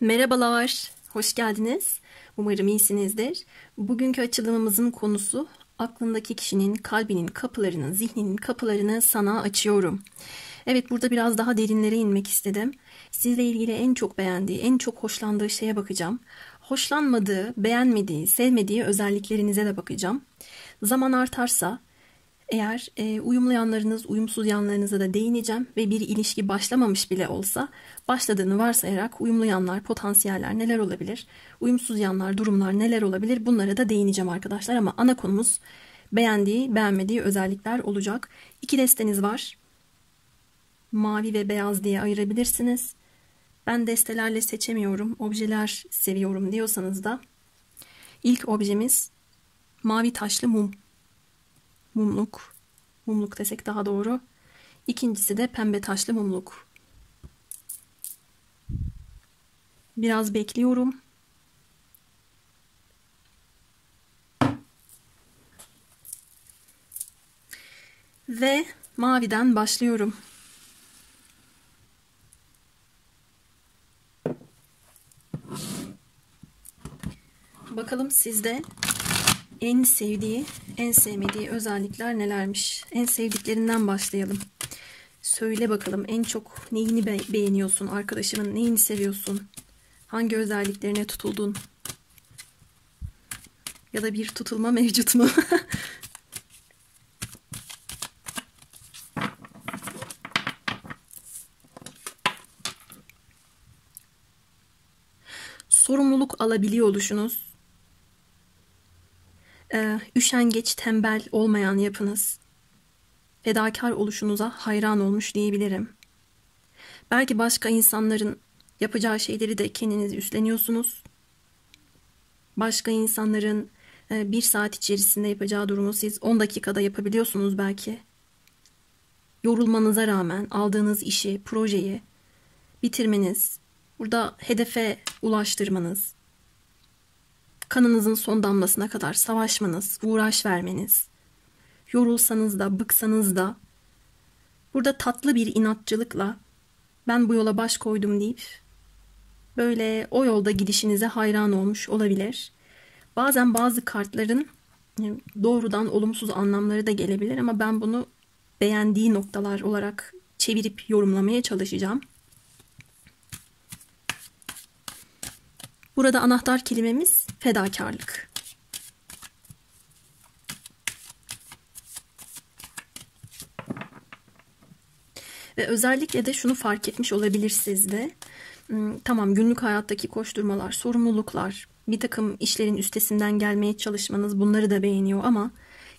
Merhabalar, hoş geldiniz. Umarım iyisinizdir. Bugünkü açılımımızın konusu aklındaki kişinin kalbinin kapılarını, zihninin kapılarını sana açıyorum. Evet, burada biraz daha derinlere inmek istedim. Sizle ilgili en çok beğendiği, en çok hoşlandığı şeye bakacağım. Hoşlanmadığı, beğenmediği, sevmediği özelliklerinize de bakacağım. Zaman artarsa eğer uyumlu yanlarınız, uyumsuz yanlarınıza da değineceğim ve bir ilişki başlamamış bile olsa başladığını varsayarak uyumlu yanlar, potansiyeller neler olabilir, uyumsuz yanlar, durumlar neler olabilir bunlara da değineceğim arkadaşlar. Ama ana konumuz beğendiği, beğenmediği özellikler olacak. İki desteniz var. Mavi ve beyaz diye ayırabilirsiniz. Ben destelerle seçemiyorum, objeler seviyorum diyorsanız da ilk objemiz mavi taşlı mum. Mumluk. Mumluk desek daha doğru. İkincisi de pembe taşlı mumluk. Biraz bekliyorum. Ve maviden başlıyorum. Bakalım sizde en sevdiği, en sevmediği özellikler nelermiş? En sevdiklerinden başlayalım. Söyle bakalım, en çok neyini beğeniyorsun? Arkadaşının neyini seviyorsun? Hangi özelliklerine tutuldun? Ya da bir tutulma mevcut mu? Sorumluluk alabiliyor oluşunuz. Üşengeç, tembel olmayan yapınız. Fedakar oluşunuza hayran olmuş diyebilirim. Belki başka insanların yapacağı şeyleri de kendiniz üstleniyorsunuz. Başka insanların 1 saat içerisinde yapacağı durumu siz 10 dakikada yapabiliyorsunuz belki. Yorulmanıza rağmen aldığınız işi, projeyi bitirmeniz, burada hedefe ulaştırmanız, kanınızın son damlasına kadar savaşmanız, uğraş vermeniz, yorulsanız da, bıksanız da, burada tatlı bir inatçılıkla ben bu yola baş koydum deyip böyle o yolda gidişinize hayran olmuş olabilir. Bazen bazı kartların doğrudan olumsuz anlamları da gelebilir ama ben bunu beğendiği noktalar olarak çevirip yorumlamaya çalışacağım. Burada anahtar kelimemiz fedakarlık. Ve özellikle de şunu fark etmiş olabilir sizde. Tamam, günlük hayattaki koşturmalar, sorumluluklar, bir takım işlerin üstesinden gelmeye çalışmanız bunları da beğeniyor ama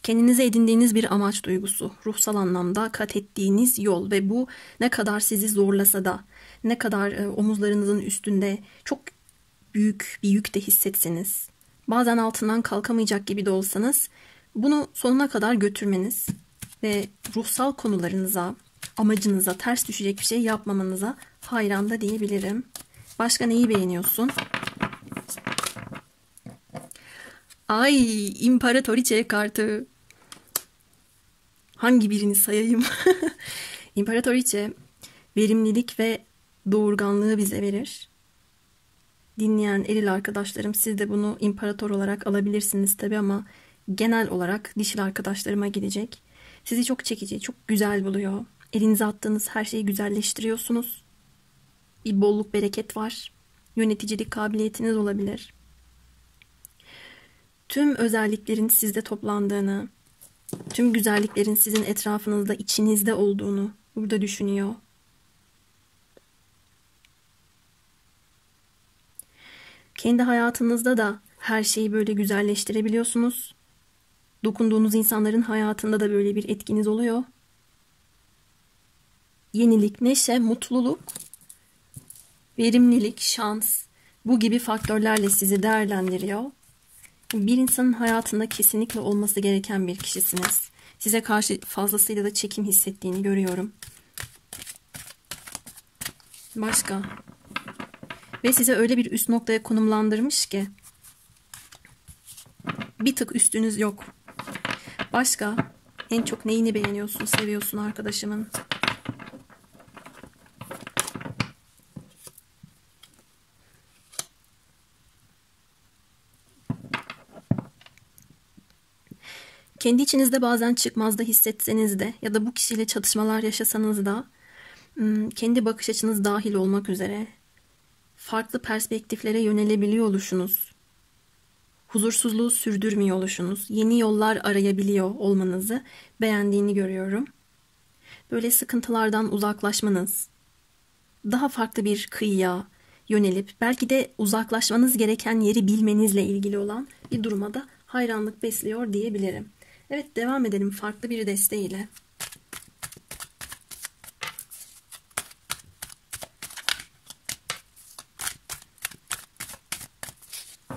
kendinize edindiğiniz bir amaç duygusu, ruhsal anlamda kat ettiğiniz yol ve bu ne kadar sizi zorlasa da, ne kadar omuzlarınızın üstünde çok büyük bir yük de hissetseniz, bazen altından kalkamayacak gibi de olsanız bunu sonuna kadar götürmeniz ve ruhsal konularınıza, amacınıza ters düşecek bir şey yapmamanıza hayran da diyebilirim. Başka neyi beğeniyorsun? Ay, İmparatoriçe kartı. Hangi birini sayayım? İmparatoriçe verimlilik ve doğurganlığı bize verir. Dinleyen eril arkadaşlarım, siz de bunu imparator olarak alabilirsiniz tabi ama genel olarak dişil arkadaşlarıma gidecek. Sizi çok çekici, çok güzel buluyor. Elinize attığınız her şeyi güzelleştiriyorsunuz. Bir bolluk, bereket var. Yöneticilik kabiliyetiniz olabilir. Tüm özelliklerin sizde toplandığını, tüm güzelliklerin sizin etrafınızda, içinizde olduğunu burada düşünüyor. Kendi hayatınızda da her şeyi böyle güzelleştirebiliyorsunuz. Dokunduğunuz insanların hayatında da böyle bir etkiniz oluyor. Yenilik, neşe, mutluluk, verimlilik, şans, bu gibi faktörlerle sizi değerlendiriyor. Bir insanın hayatında kesinlikle olması gereken bir kişisiniz. Size karşı fazlasıyla da çekim hissettiğini görüyorum. Başka? Ve size öyle bir üst noktaya konumlandırmış ki bir tık üstünüz yok. Başka? En çok neyini beğeniyorsun, seviyorsun arkadaşımın? Kendi içinizde bazen çıkmazda hissetseniz de ya da bu kişiyle çatışmalar yaşasanız da kendi bakış açınız dahil olmak üzere farklı perspektiflere yönelebiliyor oluşunuz, huzursuzluğu sürdürmüyor oluşunuz, yeni yollar arayabiliyor olmanızı beğendiğini görüyorum. Böyle sıkıntılardan uzaklaşmanız, daha farklı bir kıyıya yönelip belki de uzaklaşmanız gereken yeri bilmenizle ilgili olan bir duruma da hayranlık besliyor diyebilirim. Evet, devam edelim farklı bir desteğiyle.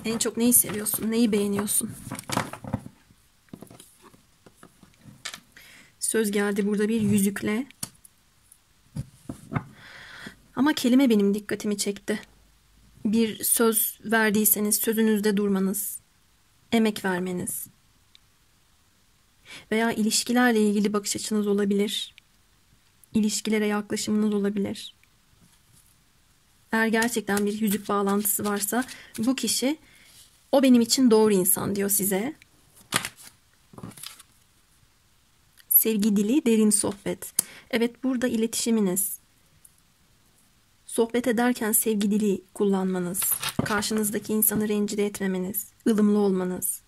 En çok neyi seviyorsun? Neyi beğeniyorsun? Söz geldi burada bir yüzükle. Ama kelime benim dikkatimi çekti. Bir söz verdiyseniz sözünüzde durmanız, emek vermeniz veya ilişkilerle ilgili bakış açınız olabilir. İlişkilere yaklaşımınız olabilir. Eğer gerçekten bir yüzük bağlantısı varsa bu kişi o benim için doğru insan diyor size. Sevgi dili, derin sohbet. Evet, burada iletişiminiz. Sohbet ederken sevgi dili kullanmanız, karşınızdaki insanı rencide etmemeniz, ılımlı olmanız,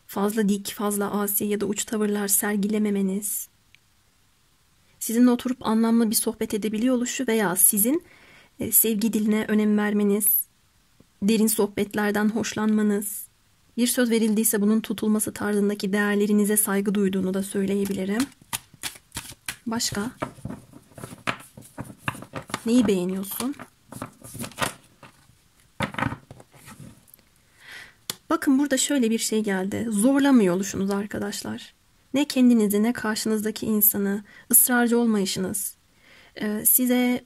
fazla dik, fazla asi ya da uç tavırlar sergilememeniz, sizinle oturup anlamlı bir sohbet edebiliyor oluşu veya sizin sevgi diline önem vermeniz, derin sohbetlerden hoşlanmanız, bir söz verildiyse bunun tutulması tarzındaki değerlerinize saygı duyduğunu da söyleyebilirim. Başka? Neyi beğeniyorsun? Bakın burada şöyle bir şey geldi. Zorlamıyor oluşunuz arkadaşlar. Ne kendinizi ne karşınızdaki insanı, ısrarcı olmayışınız. Size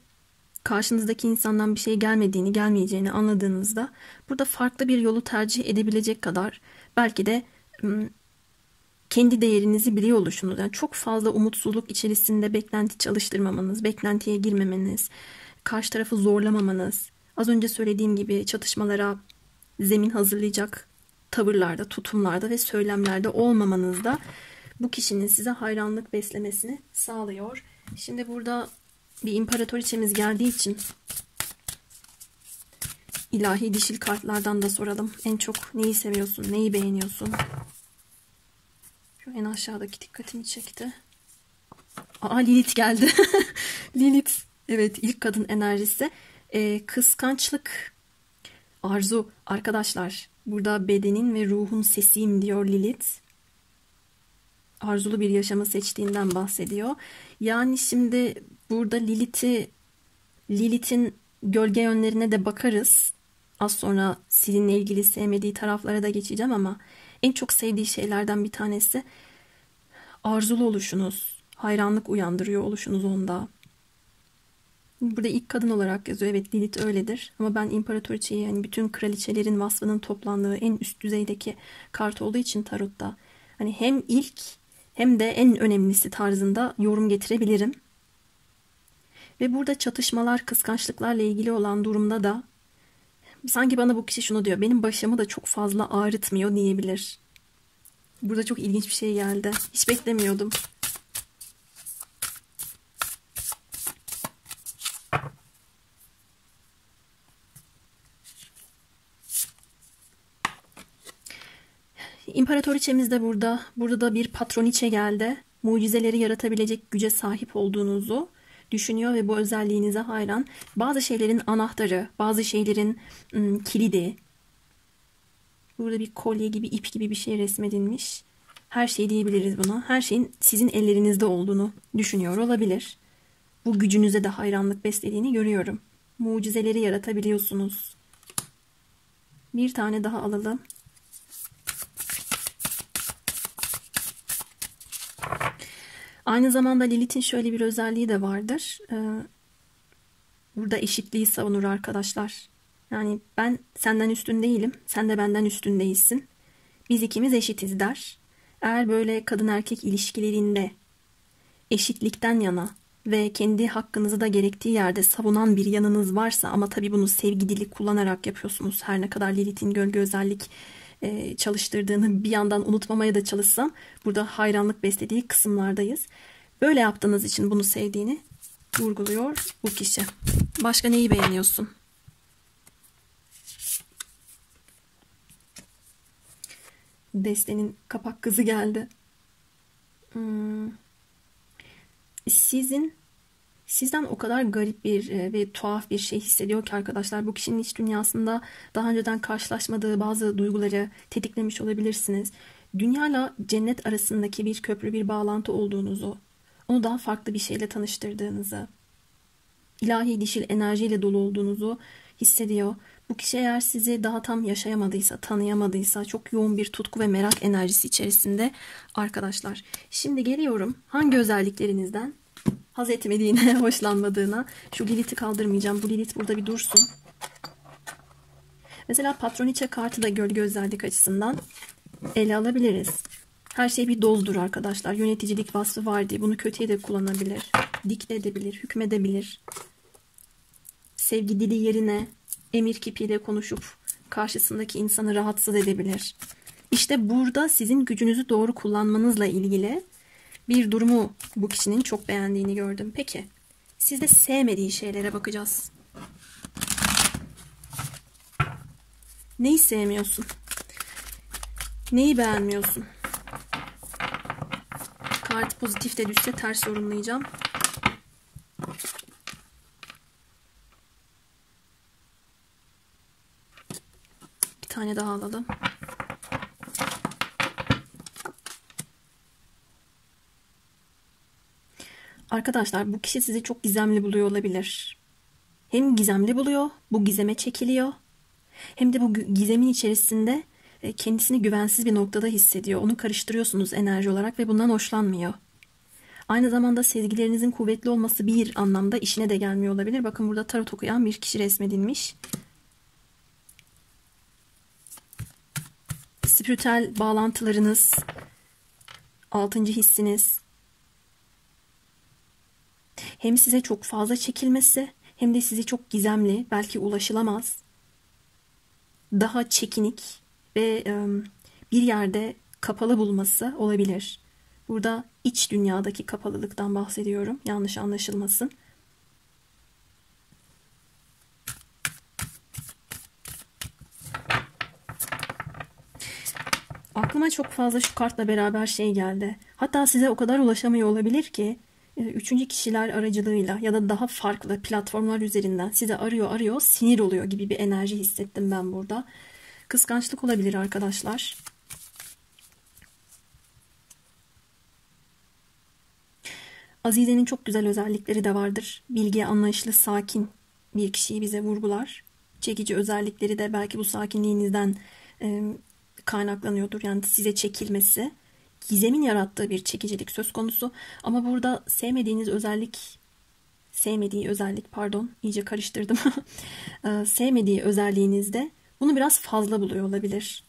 karşınızdaki insandan bir şey gelmediğini, gelmeyeceğini anladığınızda burada farklı bir yolu tercih edebilecek kadar belki de kendi değerinizi biliyor oluşunuz. Yani çok fazla umutsuzluk içerisinde beklenti çalıştırmamanız, beklentiye girmemeniz, karşı tarafı zorlamamanız, az önce söylediğim gibi çatışmalara zemin hazırlayacak tavırlarda, tutumlarda ve söylemlerde olmamanız da bu kişinin size hayranlık beslemesini sağlıyor. Şimdi burada bir imparatoriçemiz geldiği için ilahi dişil kartlardan da soralım. En çok neyi seviyorsun, neyi beğeniyorsun? Şu en aşağıdaki dikkatimi çekti. Aa, Lilith geldi. Lilith, evet, ilk kadın enerjisi. Kıskançlık, arzu. Arkadaşlar, burada bedenin ve ruhun sesiyim diyor Lilith. Arzulu bir yaşamı seçtiğinden bahsediyor. Yani şimdi burada Lilith'in gölge yönlerine de bakarız. Az sonra sizinle ilgili sevmediği taraflara da geçeceğim ama en çok sevdiği şeylerden bir tanesi arzulu oluşunuz. Hayranlık uyandırıyor oluşunuz onda. Burada ilk kadın olarak yazıyor. Evet, Lilith öyledir. Ama ben imparatoriçeyi, yani bütün kraliçelerin vasfının toplandığı en üst düzeydeki kart olduğu için tarotta hani hem ilk hem de en önemlisi tarzında yorum getirebilirim. Ve burada çatışmalar, kıskançlıklarla ilgili olan durumda da sanki bana bu kişi şunu diyor. Benim başımı da çok fazla ağrıtmıyor diyebilir. Burada çok ilginç bir şey geldi. Hiç beklemiyordum. İmparatoriçemiz de burada. Burada da bir patroniçe geldi. Mucizeleri yaratabilecek güce sahip olduğunuzu düşünüyor ve bu özelliğinize hayran. Bazı şeylerin anahtarı, bazı şeylerin kilidi. Burada bir kolye gibi, ip gibi bir şey resmedilmiş. Her şey diyebiliriz buna. Her şeyin sizin ellerinizde olduğunu düşünüyor olabilir. Bu gücünüze de hayranlık beslediğini görüyorum. Mucizeleri yaratabiliyorsunuz. Bir tane daha alalım. Aynı zamanda Lilith'in şöyle bir özelliği de vardır. Burada eşitliği savunur arkadaşlar. Yani ben senden üstün değilim, sen de benden üstün değilsin. Biz ikimiz eşitiz der. Eğer böyle kadın erkek ilişkilerinde eşitlikten yana ve kendi hakkınızı da gerektiği yerde savunan bir yanınız varsa, ama tabii bunu sevgi dili kullanarak yapıyorsunuz. Her ne kadar Lilith'in gölge özellik çalıştırdığını bir yandan unutmamaya da çalışsam burada hayranlık beslediği kısımlardayız. Böyle yaptığınız için bunu sevdiğini vurguluyor bu kişi. Başka neyi beğeniyorsun? Destenin kapak kızı geldi. Sizden o kadar garip bir ve tuhaf bir şey hissediyor ki arkadaşlar, bu kişinin iç dünyasında daha önceden karşılaşmadığı bazı duyguları tetiklemiş olabilirsiniz. Dünyayla cennet arasındaki bir köprü, bir bağlantı olduğunuzu, onu daha farklı bir şeyle tanıştırdığınızı, ilahi dişil enerjiyle dolu olduğunuzu hissediyor. Bu kişi eğer sizi daha tam yaşayamadıysa, tanıyamadıysa, çok yoğun bir tutku ve merak enerjisi içerisinde arkadaşlar. Şimdi geliyorum hangi özelliklerinizden haz etmediğine, hoşlanmadığına. Şu Lilith'i kaldırmayacağım. Bu Lilith burada bir dursun. Mesela Patroniçe kartı da gölge özellik açısından ele alabiliriz. Her şey bir dozdur arkadaşlar. Yöneticilik vasfı var diye bunu kötüye de kullanabilir. Dikte edebilir, hükmedebilir. Sevgi dili yerine emir kipiyle konuşup karşısındaki insanı rahatsız edebilir. İşte burada sizin gücünüzü doğru kullanmanızla ilgili bir durumu bu kişinin çok beğendiğini gördüm. Peki, sizde sevmediği şeylere bakacağız. Neyi sevmiyorsun? Neyi beğenmiyorsun? Kart pozitif de düşse ters yorumlayacağım. Bir tane daha alalım. Arkadaşlar, bu kişi sizi çok gizemli buluyor olabilir. Hem gizemli buluyor, bu gizeme çekiliyor. Hem de bu gizemin içerisinde kendisini güvensiz bir noktada hissediyor. Onu karıştırıyorsunuz enerji olarak ve bundan hoşlanmıyor. Aynı zamanda sezgilerinizin kuvvetli olması bir anlamda işine de gelmiyor olabilir. Bakın burada tarot okuyan bir kişi resmedilmiş. Spiritüel bağlantılarınız, 6. hissiniz hem size çok fazla çekilmesi hem de sizi çok gizemli, belki ulaşılamaz, daha çekinik ve bir yerde kapalı bulması olabilir. Burada iç dünyadaki kapalılıktan bahsediyorum. Yanlış anlaşılmasın. Aklıma çok fazla şu kartla beraber şey geldi. Hatta size o kadar ulaşamıyor olabilir ki üçüncü kişiler aracılığıyla ya da daha farklı platformlar üzerinden sizi arıyor, sinir oluyor gibi bir enerji hissettim ben burada. Kıskançlık olabilir arkadaşlar. Azize'nin çok güzel özellikleri de vardır. Bilgi, anlayışlı, sakin bir kişiyi bize vurgular. Çekici özellikleri de belki bu sakinliğinizden kaynaklanıyordur. Yani size çekilmesi. Gizemin yarattığı bir çekicilik söz konusu. Ama burada sevmediği özellik pardon, iyice karıştırdım. Sevmediği özelliğinizde bunu biraz fazla buluyor olabilir.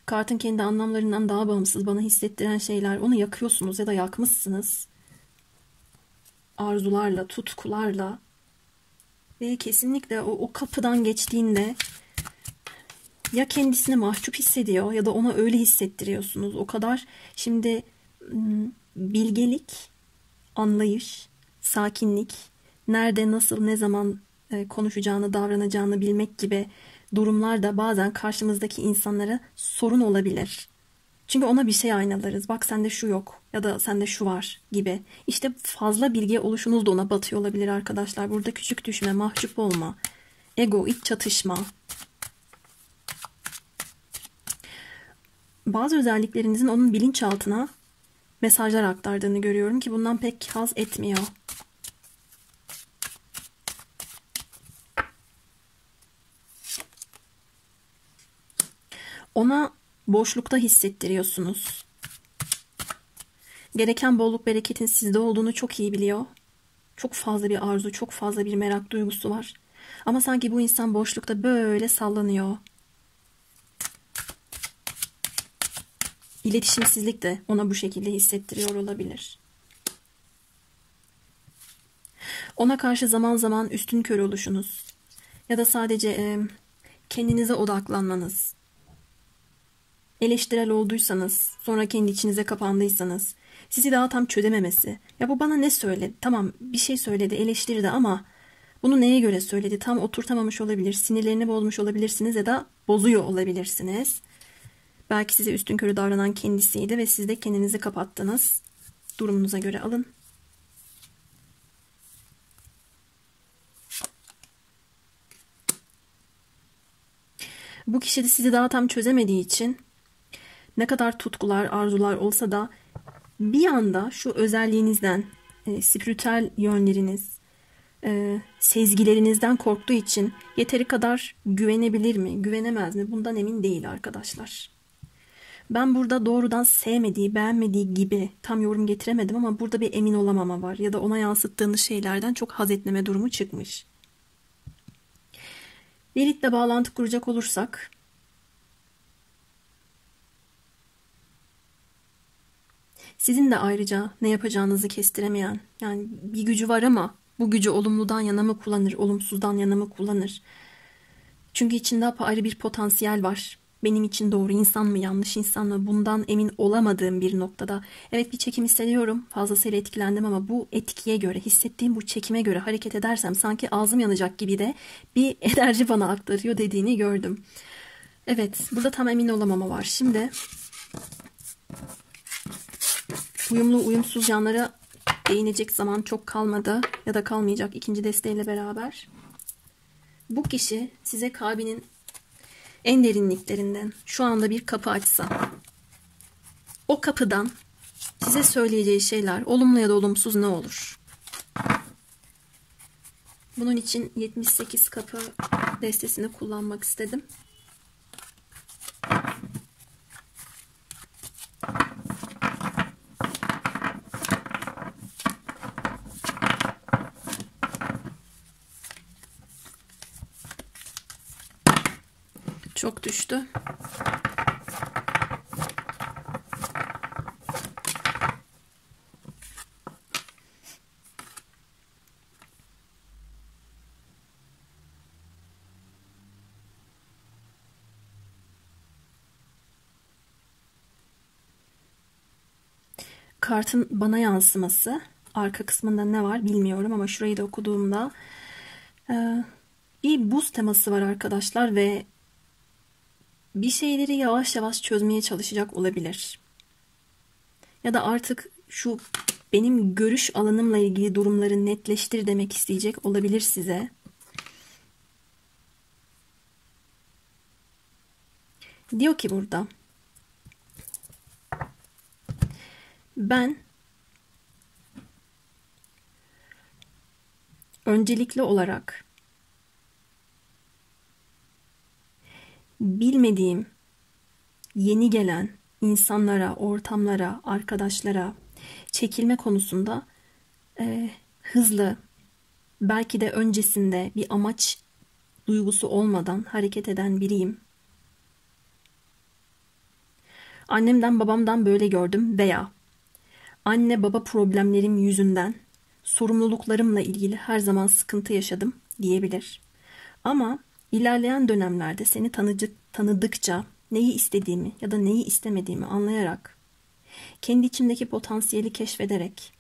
Kartın kendi anlamlarından daha bağımsız bana hissettiren şeyler, onu yakıyorsunuz ya da yakmışsınız. Arzularla, tutkularla ve kesinlikle o kapıdan geçtiğinde ya kendisini mahcup hissediyor ya da ona öyle hissettiriyorsunuz. O kadar şimdi bilgelik, anlayış, sakinlik, nerede, nasıl, ne zaman konuşacağını, davranacağını bilmek gibi durumlar da bazen karşımızdaki insanlara sorun olabilir. Çünkü ona bir şey aynalarız. Bak sende şu yok ya da sende şu var gibi. İşte fazla bilgi oluşunuz da ona batıyor olabilir arkadaşlar. Burada küçük düşme, mahcup olma, ego, iç çatışma. Bazı özelliklerinizin onun bilinçaltına mesajlar aktardığını görüyorum ki bundan pek haz etmiyor. Ona boşlukta hissettiriyorsunuz. Gereken bolluk bereketin sizde olduğunu çok iyi biliyor. Çok fazla bir arzu, çok fazla bir merak duygusu var. Ama sanki bu insan boşlukta böyle sallanıyor. İletişimsizlik de ona bu şekilde hissettiriyor olabilir. Ona karşı zaman zaman üstünkörü oluşunuz ya da sadece kendinize odaklanmanız, eleştirel olduysanız, sonra kendi içinize kapandıysanız, sizi daha tam çözememesi. Ya bu bana ne söyledi? Tamam, bir şey söyledi, eleştirdi ama bunu neye göre söyledi? Tam oturtamamış olabilir, sinirlerini bozmuş olabilirsiniz ya da bozuyor olabilirsiniz. Belki size üstünkörü davranan kendisiydi ve siz de kendinizi kapattınız. Durumunuza göre alın. Bu kişi de sizi daha tam çözemediği için ne kadar tutkular, arzular olsa da bir anda şu özelliğinizden, spiritüel yönleriniz, sezgilerinizden korktuğu için yeteri kadar güvenebilir mi, güvenemez mi? Bundan emin değil arkadaşlar. Ben burada doğrudan sevmediği, beğenmediği gibi tam yorum getiremedim ama burada bir emin olamama var. Ya da ona yansıttığınız şeylerden çok haz etmeme durumu çıkmış. Lilith'le bağlantı kuracak olursak, sizin de ayrıca ne yapacağınızı kestiremeyen, yani bir gücü var ama bu gücü olumludan yana mı kullanır, olumsuzdan yana mı kullanır? Çünkü içinde apayrı bir potansiyel var. Benim için doğru insan mı, yanlış insan mı? Bundan emin olamadığım bir noktada. Evet, bir çekim hissediyorum. Fazlasıyla etkilendim ama bu etkiye göre, hissettiğim bu çekime göre hareket edersem sanki ağzım yanacak gibi de bir enerji bana aktarıyor dediğini gördüm. Evet, burada tam emin olamama var. Şimdi uyumlu, uyumsuz yanlara değinecek zaman çok kalmadı ya da kalmayacak ikinci desteğiyle beraber. Bu kişi size kalbinin en derinliklerinden şu anda bir kapı açsa, o kapıdan size söyleyeceği şeyler olumlu ya da olumsuz ne olur? Bunun için 78 kapı destesini kullanmak istedim. Çok düştü. Kartın bana yansıması, arka kısmında ne var bilmiyorum ama şurayı da okuduğumda bir buz teması var arkadaşlar ve bir şeyleri yavaş yavaş çözmeye çalışacak olabilir. Ya da artık şu benim görüş alanımla ilgili durumları netleştir demek isteyecek olabilir size. Diyor ki burada, ben öncelikli olarak bilmediğim, yeni gelen insanlara, ortamlara, arkadaşlara çekilme konusunda hızlı, belki de öncesinde bir amaç duygusu olmadan hareket eden biriyim. Annemden, babamdan böyle gördüm veya anne baba problemlerim yüzünden sorumluluklarımla ilgili her zaman sıkıntı yaşadım diyebilir. Ama ilerleyen dönemlerde seni tanıdıkça neyi istediğimi ya da neyi istemediğimi anlayarak, kendi içimdeki potansiyeli keşfederek,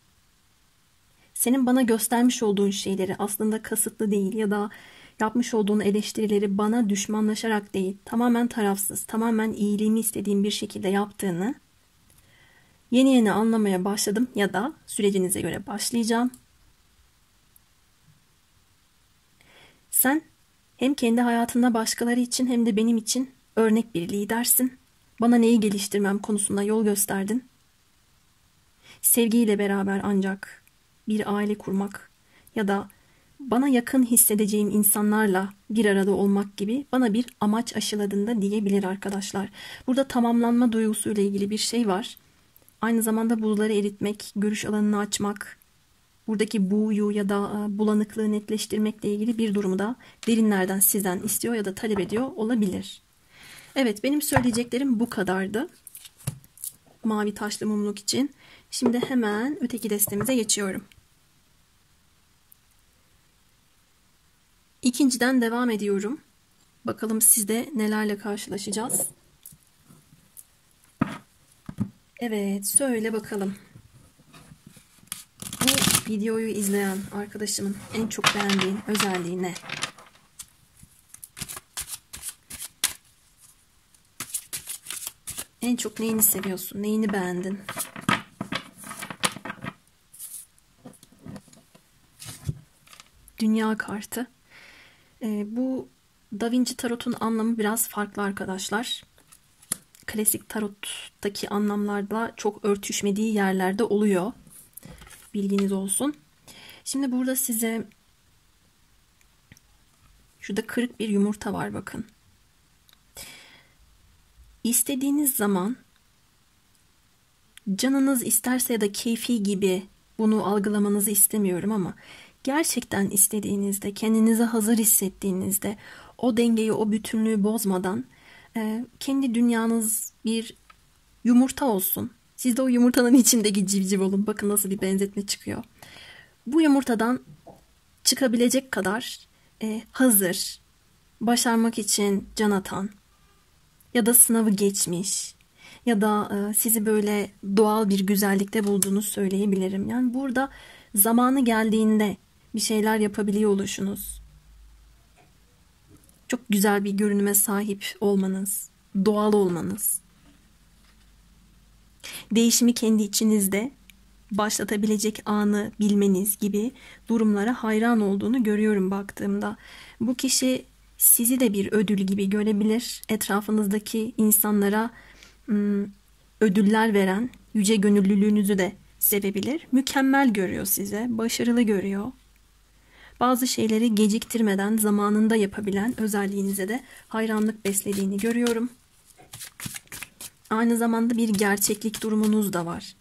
senin bana göstermiş olduğun şeyleri aslında kasıtlı değil ya da yapmış olduğun eleştirileri bana düşmanlaşarak değil, tamamen tarafsız, tamamen iyiliğimi istediğim bir şekilde yaptığını yeni yeni anlamaya başladım ya da sürecinize göre başlayacağım. Sen hem kendi hayatında başkaları için hem de benim için örnek bir lidersin. Bana neyi geliştirmem konusunda yol gösterdin. Sevgiyle beraber ancak bir aile kurmak ya da bana yakın hissedeceğim insanlarla bir arada olmak gibi bana bir amaç aşıladığında diyebilir arkadaşlar. Burada tamamlanma duygusuyla ilgili bir şey var. Aynı zamanda buzları eritmek, görüş alanını açmak, buradaki buğuyu ya da bulanıklığı netleştirmekle ilgili bir durumu da derinlerden sizden istiyor ya da talep ediyor olabilir. Evet, benim söyleyeceklerim bu kadardı. Mavi taşlı mumluk için. Şimdi hemen öteki destemize geçiyorum. İkinciden devam ediyorum. Bakalım sizde nelerle karşılaşacağız. Evet, söyle bakalım. Bu videoyu izleyen arkadaşımın en çok beğendiğin özelliği ne? En çok neyini seviyorsun? Neyini beğendin? Dünya kartı. Bu Da Vinci Tarot'un anlamı biraz farklı arkadaşlar. Klasik tarottaki anlamlarla çok örtüşmediği yerlerde oluyor. Bilginiz olsun. Şimdi burada size şurada kırık bir yumurta var, bakın. İstediğiniz zaman, canınız isterse ya da keyfi gibi bunu algılamanızı istemiyorum ama gerçekten istediğinizde, kendinizi hazır hissettiğinizde o dengeyi, o bütünlüğü bozmadan kendi dünyanız bir yumurta olsun. Siz de o yumurtanın içindeki civciv olun. Bakın nasıl bir benzetme çıkıyor. Bu yumurtadan çıkabilecek kadar hazır, başarmak için can atan ya da sınavı geçmiş ya da sizi böyle doğal bir güzellikte bulduğunu söyleyebilirim. Yani burada zamanı geldiğinde bir şeyler yapabiliyor oluşunuz. Çok güzel bir görünüme sahip olmanız, doğal olmanız, değişimi kendi içinizde başlatabilecek anı bilmeniz gibi durumlara hayran olduğunu görüyorum baktığımda. Bu kişi sizi de bir ödül gibi görebilir. Etrafınızdaki insanlara ödüller veren yüce gönüllülüğünüzü de sevebilir. Mükemmel görüyor size, başarılı görüyor. Bazı şeyleri geciktirmeden zamanında yapabilen özelliğinize de hayranlık beslediğini görüyorum. Aynı zamanda bir gerçeklik durumunuz da var.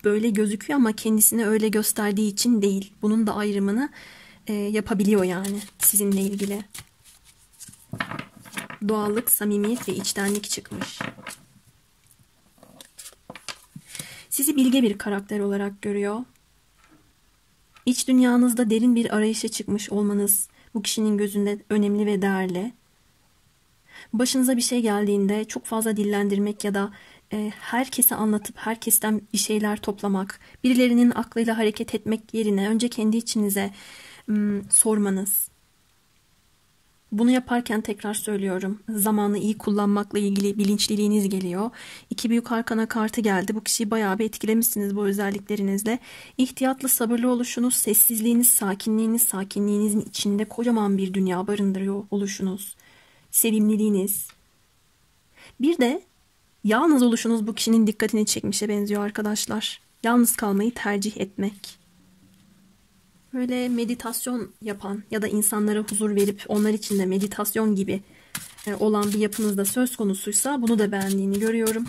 Böyle gözüküyor ama kendisini öyle gösterdiği için değil. Bunun da ayrımını yapabiliyor yani sizinle ilgili. Doğallık, samimiyet ve içtenlik çıkmış. Sizi bilge bir karakter olarak görüyor. İç dünyanızda derin bir arayışa çıkmış olmanız bu kişinin gözünde önemli ve değerli. Başınıza bir şey geldiğinde çok fazla dillendirmek ya da herkese anlatıp herkesten bir şeyler toplamak, birilerinin aklıyla hareket etmek yerine önce kendi içinize sormanız. Bunu yaparken tekrar söylüyorum, zamanı iyi kullanmakla ilgili bilinçliliğiniz geliyor. İki büyük arkana kartı geldi. Bu kişiyi bayağı bir etkilemişsiniz bu özelliklerinizle. İhtiyatlı, sabırlı oluşunuz, sessizliğiniz, sakinliğinizin içinde kocaman bir dünya barındırıyor oluşunuz. Sevimliliğiniz. Bir de yalnız oluşunuz bu kişinin dikkatini çekmişe benziyor arkadaşlar. Yalnız kalmayı tercih etmek. Böyle meditasyon yapan ya da insanlara huzur verip onlar için de meditasyon gibi olan bir yapınızda söz konusuysa bunu da beğendiğini görüyorum.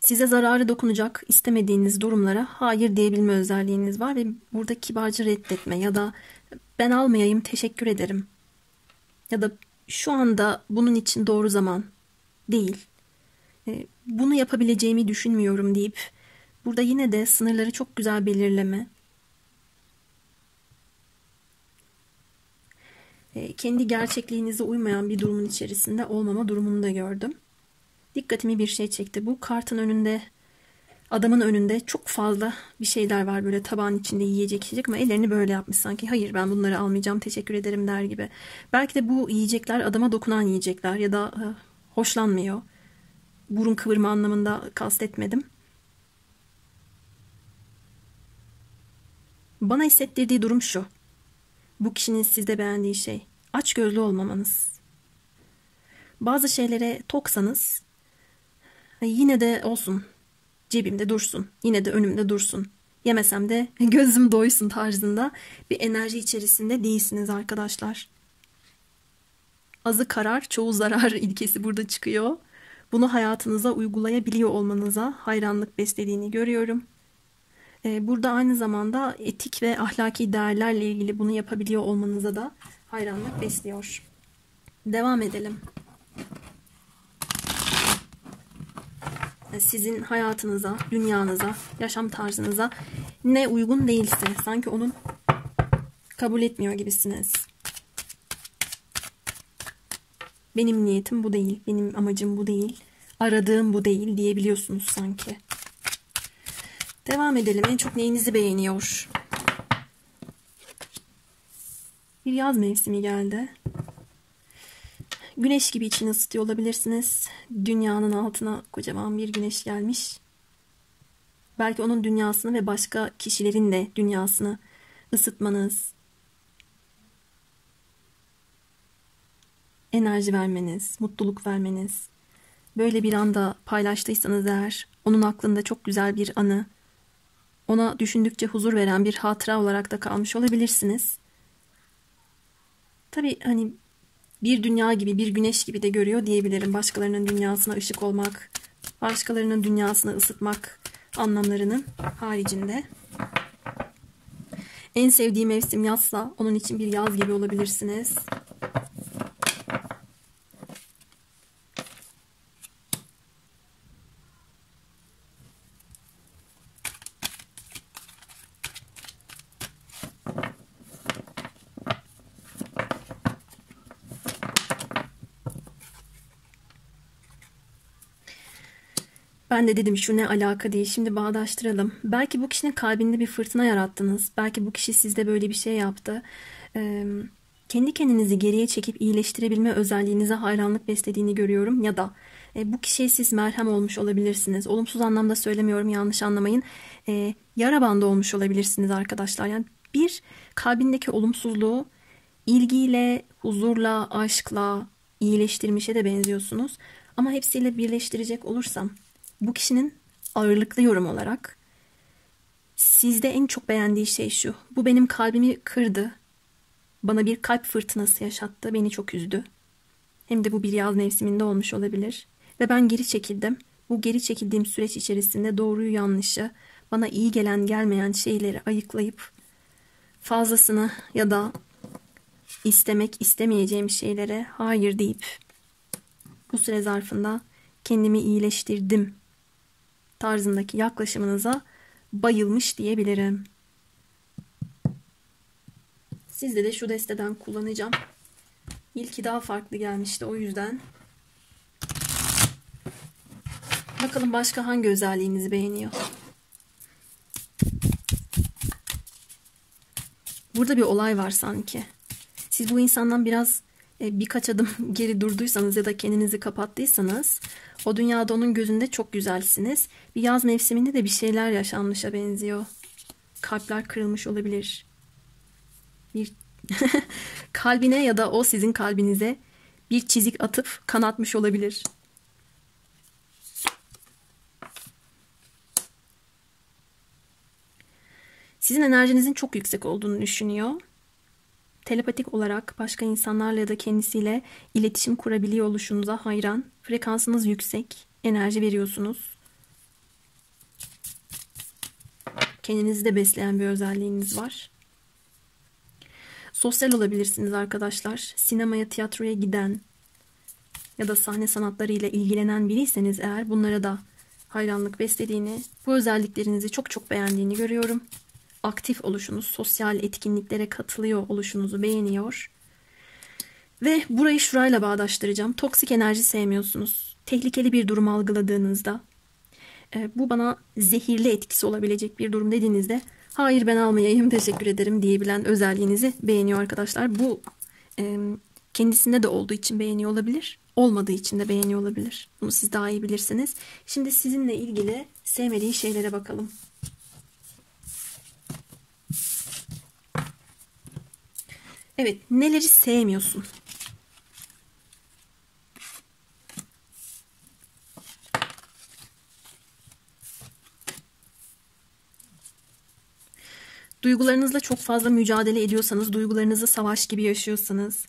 Size zararı dokunacak istemediğiniz durumlara hayır diyebilme özelliğiniz var ve burada kibarca reddetme ya da ben almayayım, teşekkür ederim ya da şu anda bunun için doğru zaman değil, bunu yapabileceğimi düşünmüyorum deyip burada yine de sınırları çok güzel belirleme, kendi gerçekliğinize uymayan bir durumun içerisinde olmama durumunu da gördüm. Dikkatimi bir şey çekti. Bu kartın önünde, adamın önünde çok fazla bir şeyler var böyle tabağın içinde yiyecek içecek ama ellerini böyle yapmış sanki. Hayır, ben bunları almayacağım, teşekkür ederim der gibi. Belki de bu yiyecekler adama dokunan yiyecekler ya da hoşlanmıyor. Burun kıvırma anlamında kastetmedim. Bana hissettirdiği durum şu. Bu kişinin sizde beğendiği şey açgözlü olmamanız. Bazı şeylere toksanız yine de olsun, cebimde dursun, yine de önümde dursun, yemesem de gözüm doysun tarzında bir enerji içerisinde değilsiniz arkadaşlar. Azı karar, çoğu zarar ilkesi burada çıkıyor. Bunu hayatınıza uygulayabiliyor olmanıza hayranlık beslediğini görüyorum. Burada aynı zamanda etik ve ahlaki değerlerle ilgili bunu yapabiliyor olmanıza da hayranlık besliyor. Devam edelim. Sizin hayatınıza, dünyanıza, yaşam tarzınıza ne uygun değilse sanki onun kabul etmiyor gibisiniz. Benim niyetim bu değil, benim amacım bu değil, aradığım bu değil diyebiliyorsunuz sanki. Devam edelim. En çok neyinizi beğeniyor? Bir yaz mevsimi geldi. Güneş gibi içini ısıtıyor olabilirsiniz. Dünyanın altına kocaman bir güneş gelmiş. Belki onun dünyasını ve başka kişilerin de dünyasını ısıtmanız, enerji vermeniz, mutluluk vermeniz. Böyle bir anda paylaştıysanız eğer, onun aklında çok güzel bir anı, ona düşündükçe huzur veren bir hatıra olarak da kalmış olabilirsiniz. Tabii hani bir dünya gibi, bir güneş gibi de görüyor diyebilirim. Başkalarının dünyasına ışık olmak, başkalarının dünyasını ısıtmak anlamlarının haricinde. En sevdiği mevsim yazsa onun için bir yaz gibi olabilirsiniz. Ben de dedim şu ne alaka diye. Şimdi bağdaştıralım. Belki bu kişinin kalbinde bir fırtına yarattınız. Belki bu kişi sizde böyle bir şey yaptı. Kendi kendinizi geriye çekip iyileştirebilme özelliğinize hayranlık beslediğini görüyorum. Ya da bu kişiye siz merhem olmuş olabilirsiniz. Olumsuz anlamda söylemiyorum, yanlış anlamayın. Yara bandı olmuş olabilirsiniz arkadaşlar. Yani bir kalbindeki olumsuzluğu ilgiyle, huzurla, aşkla iyileştirmişe de benziyorsunuz. Ama hepsiyle birleştirecek olursam bu kişinin ağırlıklı yorum olarak sizde en çok beğendiği şey şu: bu benim kalbimi kırdı. Bana bir kalp fırtınası yaşattı. Beni çok üzdü. Hem de bu bir yaz mevsiminde olmuş olabilir. Ve ben geri çekildim. Bu geri çekildiğim süreç içerisinde doğruyu yanlışı, bana iyi gelen gelmeyen şeyleri ayıklayıp fazlasını ya da istemek istemeyeceğim şeylere hayır deyip bu süre zarfında kendimi iyileştirdim tarzındaki yaklaşımınıza bayılmış diyebilirim. Sizde de şu desteden kullanacağım. İlki daha farklı gelmişti, o yüzden. Bakalım başka hangi özelliğinizi beğeniyor? Burada bir olay var sanki. Siz bu insandan biraz birkaç adım geri durduysanız ya da kendinizi kapattıysanız o dünyada onun gözünde çok güzelsiniz. Bir yaz mevsiminde de bir şeyler yaşanmışa benziyor. Kalpler kırılmış olabilir. Bir kalbine ya da o sizin kalbinize bir çizik atıp kanatmış olabilir. Sizin enerjinizin çok yüksek olduğunu düşünüyor. Telepatik olarak başka insanlarla ya da kendisiyle iletişim kurabiliyor oluşunuza hayran. Frekansınız yüksek. Enerji veriyorsunuz. Kendinizi de besleyen bir özelliğiniz var. Sosyal olabilirsiniz arkadaşlar. Sinemaya, tiyatroya giden ya da sahne sanatlarıyla ilgilenen biriyseniz eğer, bunlara da hayranlık beslediğini, bu özelliklerinizi çok çok beğendiğini görüyorum. Aktif oluşunuz, sosyal etkinliklere katılıyor oluşunuzu beğeniyor. Ve burayı şurayla bağdaştıracağım. Toksik enerji sevmiyorsunuz. Tehlikeli bir durum algıladığınızda, bu bana zehirli etkisi olabilecek bir durum dediğinizde, hayır ben almayayım teşekkür ederim diyebilen özelliğinizi beğeniyor arkadaşlar. Bu kendisinde de olduğu için beğeniyor olabilir. Olmadığı için de beğeniyor olabilir. Bunu siz daha iyi bilirsiniz. Şimdi sizinle ilgili sevmediği şeylere bakalım. Evet, neleri sevmiyorsun? Duygularınızla çok fazla mücadele ediyorsanız, duygularınızı savaş gibi yaşıyorsanız,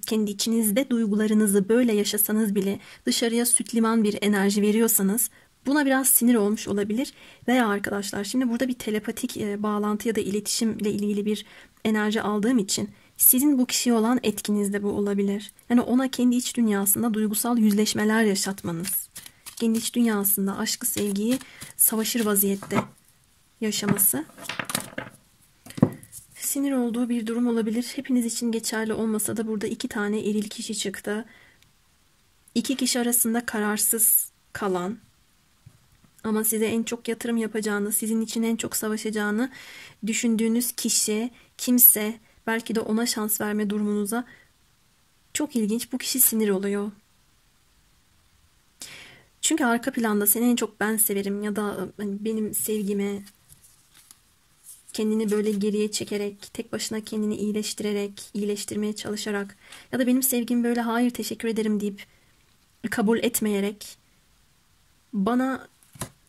kendi içinizde duygularınızı böyle yaşasanız bile dışarıya süt liman bir enerji veriyorsanız, buna biraz sinir olmuş olabilir. Veya arkadaşlar, şimdi burada bir telepatik bağlantı ya da iletişimle ilgili bir enerji aldığım için sizin bu kişiye olan etkiniz de bu olabilir. Yani ona kendi iç dünyasında duygusal yüzleşmeler yaşatmanız, kendi iç dünyasında aşkı, sevgiyi savaşır vaziyette yaşaması. Sinir olduğu bir durum olabilir. Hepiniz için geçerli olmasa da burada 2 tane eril kişi çıktı. 2 kişi arasında kararsız kalan ama size en çok yatırım yapacağını, sizin için en çok savaşacağını düşündüğünüz kişi, kimse, belki de ona şans verme durumunuza çok ilginç. Bu kişi sinir oluyor. Çünkü arka planda seni en çok ben severim ya da benim sevgime, kendini böyle geriye çekerek, tek başına kendini iyileştirerek, iyileştirmeye çalışarak ya da benim sevgim böyle hayır teşekkür ederim deyip kabul etmeyerek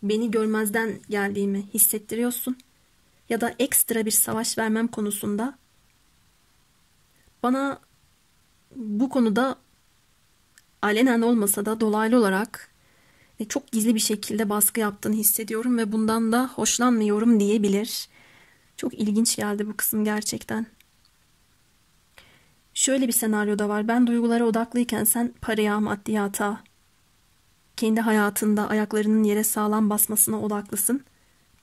beni görmezden geldiğimi hissettiriyorsun. Ya da ekstra bir savaş vermem konusunda bana bu konuda alenen olmasa da dolaylı olarak çok gizli bir şekilde baskı yaptığını hissediyorum ve bundan da hoşlanmıyorum diyebilir. Çok ilginç geldi bu kısım gerçekten. Şöyle bir senaryo da var. Ben duygulara odaklıyken sen paraya, maddiyata, kendi hayatında ayaklarının yere sağlam basmasına odaklısın.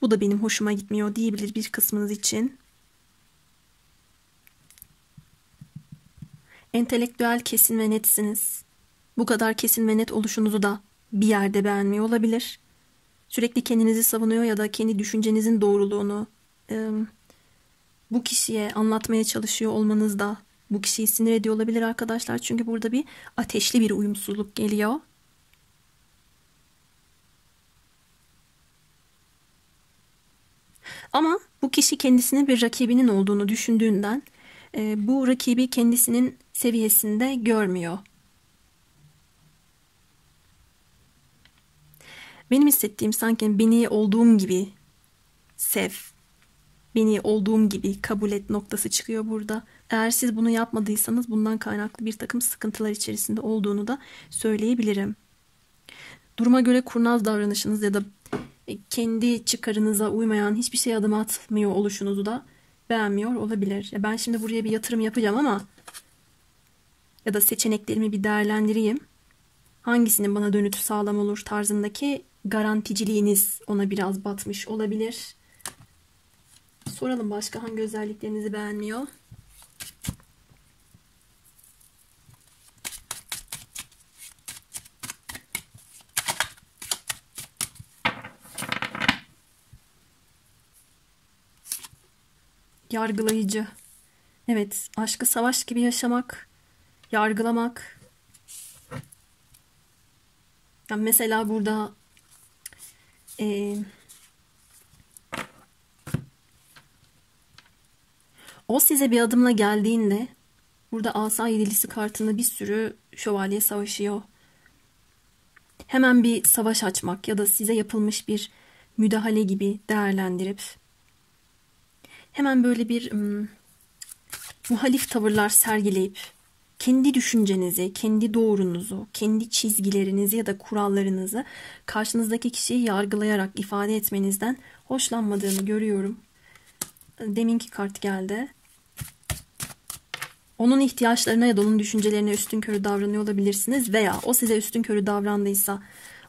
Bu da benim hoşuma gitmiyor diyebilir bir kısmınız için. Entelektüel, kesin ve netsiniz. Bu kadar kesin ve net oluşunuzu da bir yerde beğenmiyor olabilir. Sürekli kendinizi savunuyor ya da kendi düşüncenizin doğruluğunu bu kişiye anlatmaya çalışıyor olmanız da bu kişiyi sinir ediyor olabilir arkadaşlar. Çünkü burada bir ateşli bir uyumsuzluk geliyor. Ama bu kişi kendisinin bir rakibinin olduğunu düşündüğünden bu rakibi kendisinin seviyesinde görmüyor. Benim hissettiğim sanki beni olduğum gibi sev, beni olduğum gibi kabul et noktası çıkıyor burada. Eğer siz bunu yapmadıysanız bundan kaynaklı bir takım sıkıntılar içerisinde olduğunu da söyleyebilirim. Duruma göre kurnaz davranışınız ya da kendi çıkarınıza uymayan hiçbir şey adım atmıyor oluşunuzu da beğenmiyor olabilir. Ben şimdi buraya bir yatırım yapacağım ama ya da seçeneklerimi bir değerlendireyim. Hangisinin bana dönütü sağlam olur tarzındaki garanticiliğiniz ona biraz batmış olabilir. Soralım başka hangi özelliklerinizi beğenmiyor? Yargılayıcı. Evet, aşkı savaş gibi yaşamak, yargılamak. Yani mesela burada o size bir adımla geldiğinde burada asa yedilisi kartında bir sürü şövalye savaşıyor. Hemen bir savaş açmak ya da size yapılmış bir müdahale gibi değerlendirip hemen böyle bir muhalif tavırlar sergileyip kendi düşüncenizi, kendi doğrunuzu, kendi çizgilerinizi ya da kurallarınızı karşınızdaki kişiyi yargılayarak ifade etmenizden hoşlanmadığını görüyorum. Deminki kart geldi. Onun ihtiyaçlarına ya da onun düşüncelerine üstünkörü davranıyor olabilirsiniz veya o size üstünkörü davrandıysa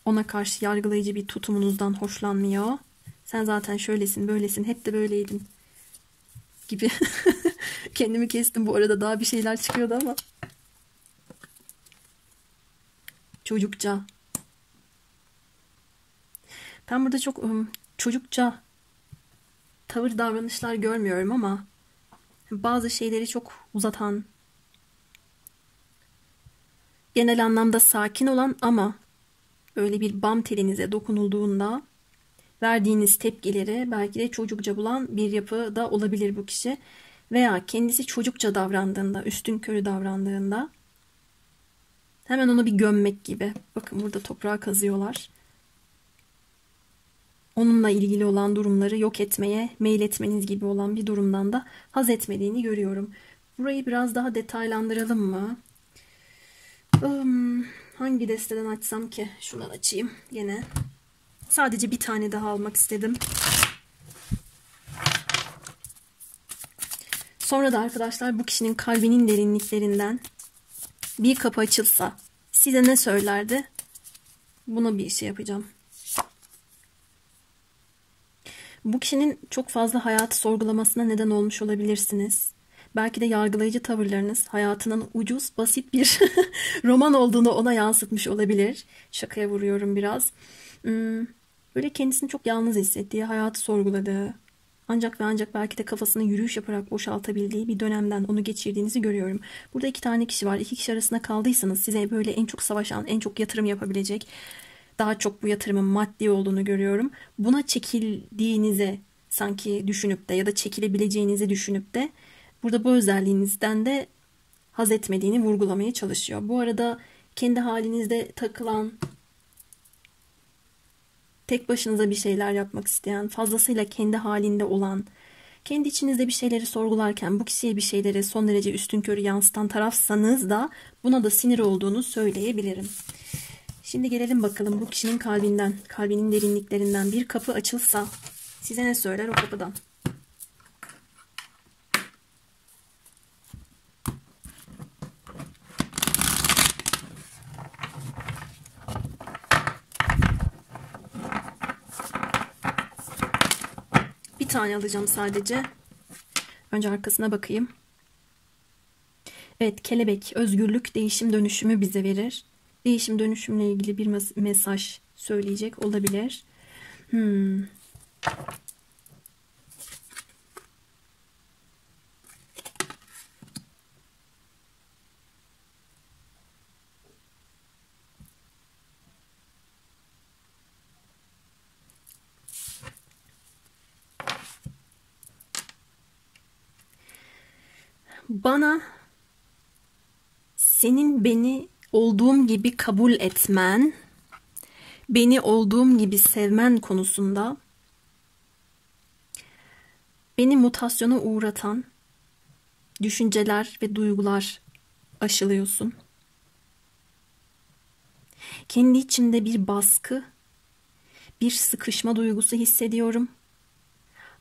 ona karşı yargılayıcı bir tutumunuzdan hoşlanmıyor. Sen zaten şöylesin, böylesin, hep de böyleydin gibi. Kendimi kestim bu arada, daha bir şeyler çıkıyordu ama. Çocukça. Ben burada çok çocukça tavır davranışlar görmüyorum ama bazı şeyleri çok uzatan, genel anlamda sakin olan ama böyle bir bam telinize dokunulduğunda verdiğiniz tepkileri belki de çocukça bulan bir yapıda olabilir bu kişi. Veya kendisi çocukça davrandığında, üstünkörü davrandığında hemen onu bir gömmek gibi. Bakın burada toprağa kazıyorlar. Onunla ilgili olan durumları yok etmeye meyletmeniz gibi olan bir durumdan da haz etmediğini görüyorum. Burayı biraz daha detaylandıralım mı? Hangi desteden açsam ki? Şundan açayım yine. Sadece bir tane daha almak istedim. Sonra da arkadaşlar bu kişinin kalbinin derinliklerinden bir kapı açılsa size ne söylerdi? Buna bir şey yapacağım. Bu kişinin çok fazla hayatı sorgulamasına neden olmuş olabilirsiniz. Belki de yargılayıcı tavırlarınız hayatının ucuz, basit bir roman olduğunu ona yansıtmış olabilir. Şakaya vuruyorum biraz. Böyle kendisini çok yalnız hissettiği, hayatı sorguladığı, ancak ve ancak belki de kafasını yürüyüş yaparak boşaltabildiği bir dönemden onu geçirdiğinizi görüyorum. Burada 2 tane kişi var. 2 kişi arasında kaldıysanız size böyle en çok savaşan, en çok yatırım yapabilecek, daha çok bu yatırımın maddi olduğunu görüyorum. Buna çekildiğinize sanki düşünüp de ya da çekilebileceğinizi düşünüp de burada bu özelliğinizden de haz etmediğini vurgulamaya çalışıyor. Bu arada kendi halinizde takılan, tek başınıza bir şeyler yapmak isteyen, fazlasıyla kendi halinde olan, kendi içinizde bir şeyleri sorgularken bu kişiye bir şeyleri son derece üstünkörü yansıtan tarafsanız da buna da sinir olduğunu söyleyebilirim. Şimdi gelelim bakalım bu kişinin kalbinden, kalbinin derinliklerinden bir kapı açılsa size ne söyler o kapıdan? Bir tane alacağım sadece. Önce arkasına bakayım. Evet, kelebek, özgürlük, değişim, dönüşümü bize verir. Değişim, dönüşümle ilgili bir mesaj söyleyecek olabilir. Bana senin beni olduğum gibi kabul etmen, beni olduğum gibi sevmen konusunda beni mutasyona uğratan düşünceler ve duygular aşılıyorsun. Kendi içimde bir baskı, bir sıkışma duygusu hissediyorum.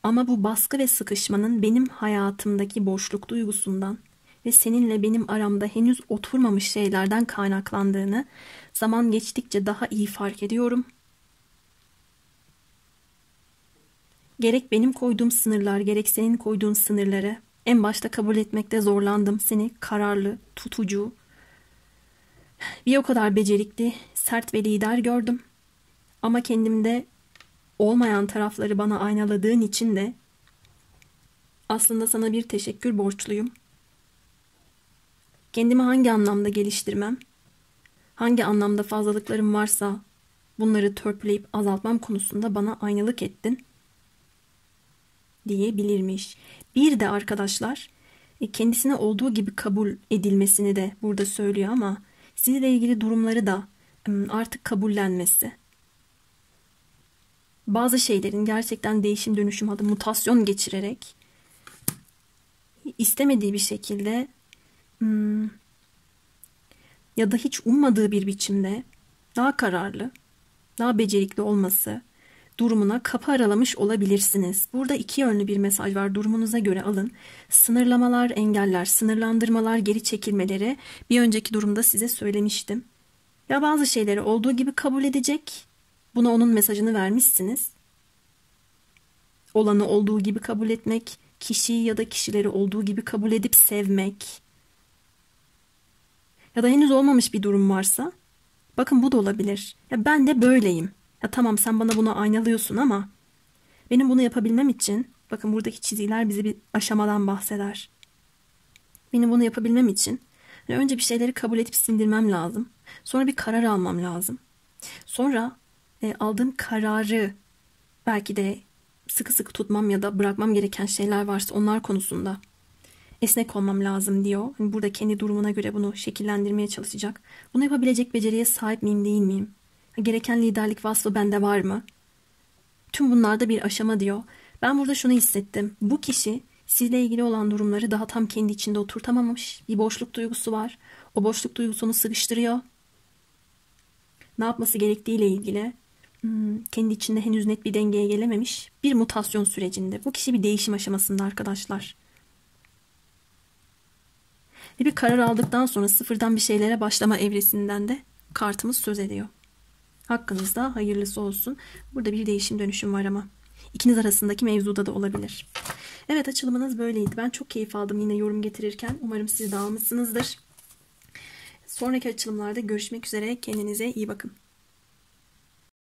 Ama bu baskı ve sıkışmanın benim hayatımdaki boşluk duygusundan ve seninle benim aramda henüz oturmamış şeylerden kaynaklandığını zaman geçtikçe daha iyi fark ediyorum. Gerek benim koyduğum sınırlar, gerek senin koyduğun sınırları en başta kabul etmekte zorlandım. Seni kararlı, tutucu, bir o kadar becerikli, sert ve lider gördüm. Ama kendimde olmayan tarafları bana aynaladığın için de aslında sana bir teşekkür borçluyum. Kendimi hangi anlamda geliştirmem, hangi anlamda fazlalıklarım varsa bunları törpüleyip azaltmam konusunda bana aynalık ettin diyebilirmiş. Bir de arkadaşlar kendisine olduğu gibi kabul edilmesini de burada söylüyor ama sizinle ilgili durumları da artık kabullenmesi. Bazı şeylerin gerçekten değişim dönüşüm adı mutasyon geçirerek istemediği bir şekilde ya da hiç ummadığı bir biçimde daha kararlı, daha becerikli olması durumuna kapı aralamış olabilirsiniz. Burada 2 yönlü bir mesaj var. Durumunuza göre alın. Sınırlamalar, engeller, sınırlandırmalar, geri çekilmeleri bir önceki durumda size söylemiştim. Ya bazı şeyleri olduğu gibi kabul edecek. Buna onun mesajını vermişsiniz. Olanı olduğu gibi kabul etmek, kişiyi ya da kişileri olduğu gibi kabul edip sevmek. Ya da henüz olmamış bir durum varsa, bakın bu da olabilir. Ya ben de böyleyim. Ya tamam sen bana bunu aynalıyorsun ama benim bunu yapabilmem için, bakın buradaki çizgiler bize bir aşamadan bahseder. Benim bunu yapabilmem için yani önce bir şeyleri kabul edip sindirmem lazım. Sonra bir karar almam lazım. Sonra aldığım kararı belki de sıkı sıkı tutmam ya da bırakmam gereken şeyler varsa onlar konusunda esnek olmam lazım diyor. Yani burada kendi durumuna göre bunu şekillendirmeye çalışacak. Bunu yapabilecek beceriye sahip miyim değil miyim? Gereken liderlik vasfı bende var mı? Tüm bunlarda bir aşama diyor. Ben burada şunu hissettim. Bu kişi sizle ilgili olan durumları daha tam kendi içinde oturtamamış. Bir boşluk duygusu var. O boşluk duygusunu sıkıştırıyor. Ne yapması gerektiğiyle ilgili kendi içinde henüz net bir dengeye gelememiş bir mutasyon sürecinde. Bu kişi bir değişim aşamasında arkadaşlar. Ve bir karar aldıktan sonra sıfırdan bir şeylere başlama evresinden de kartımız söz ediyor. Hakkınızda hayırlısı olsun. Burada bir değişim dönüşüm var ama. İkiniz arasındaki mevzuda da olabilir. Evet, açılımınız böyleydi. Ben çok keyif aldım yine yorum getirirken. Umarım siz de almışsınızdır. Sonraki açılımlarda görüşmek üzere. Kendinize iyi bakın.